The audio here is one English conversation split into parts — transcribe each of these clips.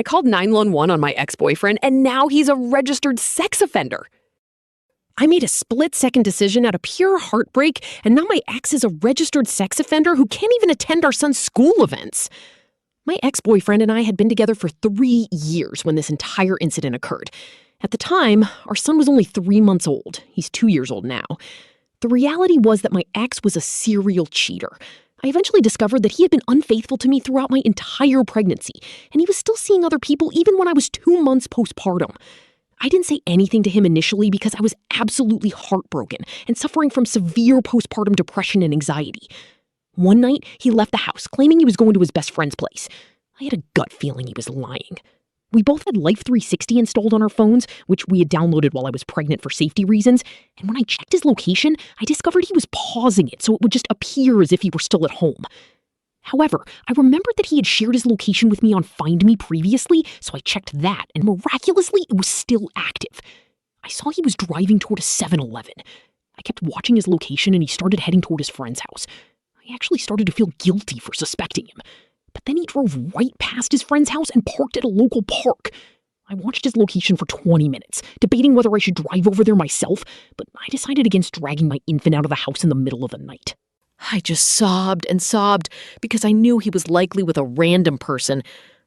I called 911 on my ex-boyfriend, and now he's a registered sex offender. I made a split-second decision out of pure heartbreak, and now my ex is a registered sex offender who can't even attend our son's school events. My ex-boyfriend and I had been together for 3 years when this entire incident occurred. At the time, our son was only 3 months old. He's 2 years old now. The reality was that my ex was a serial cheater. I eventually discovered that he had been unfaithful to me throughout my entire pregnancy, and he was still seeing other people even when I was 2 months postpartum. I didn't say anything to him initially because I was absolutely heartbroken and suffering from severe postpartum depression and anxiety. One night, he left the house, claiming he was going to his best friend's place. I had a gut feeling he was lying. We both had Life 360 installed on our phones, which we had downloaded while I was pregnant for safety reasons, and when I checked his location, I discovered he was pausing it so it would just appear as if he were still at home. However, I remembered that he had shared his location with me on Find Me previously, so I checked that, and miraculously, it was still active. I saw he was driving toward a 7-Eleven. I kept watching his location, and he started heading toward his friend's house. I actually started to feel guilty for suspecting him. But then he drove right past his friend's house and parked at a local park. I watched his location for 20 minutes, debating whether I should drive over there myself, but I decided against dragging my infant out of the house in the middle of the night. I just sobbed and sobbed because I knew he was likely with a random person.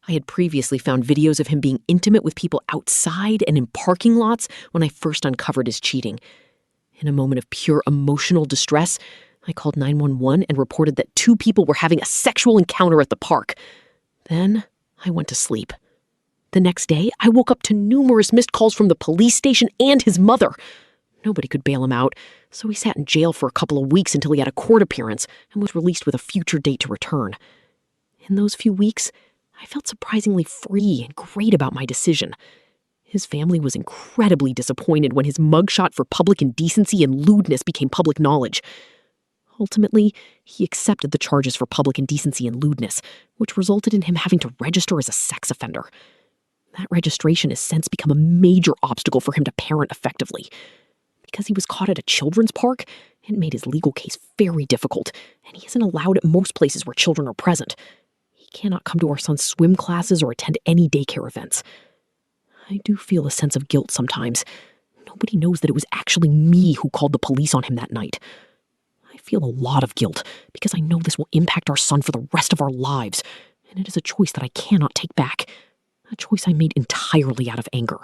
I had previously found videos of him being intimate with people outside and in parking lots when I first uncovered his cheating. In a moment of pure emotional distress, I called 911 and reported that 2 people were having a sexual encounter at the park. Then I went to sleep. The next day, I woke up to numerous missed calls from the police station and his mother. Nobody could bail him out, so he sat in jail for a couple of weeks until he had a court appearance and was released with a future date to return. In those few weeks, I felt surprisingly free and great about my decision. His family was incredibly disappointed when his mugshot for public indecency and lewdness became public knowledge. Ultimately, he accepted the charges for public indecency and lewdness, which resulted in him having to register as a sex offender. That registration has since become a major obstacle for him to parent effectively. Because he was caught at a children's park, it made his legal case very difficult, and he isn't allowed at most places where children are present. He cannot come to our son's swim classes or attend any daycare events. I do feel a sense of guilt sometimes. Nobody knows that it was actually me who called the police on him that night. I feel a lot of guilt because I know this will impact our son for the rest of our lives, and it is a choice that I cannot take back. A choice I made entirely out of anger.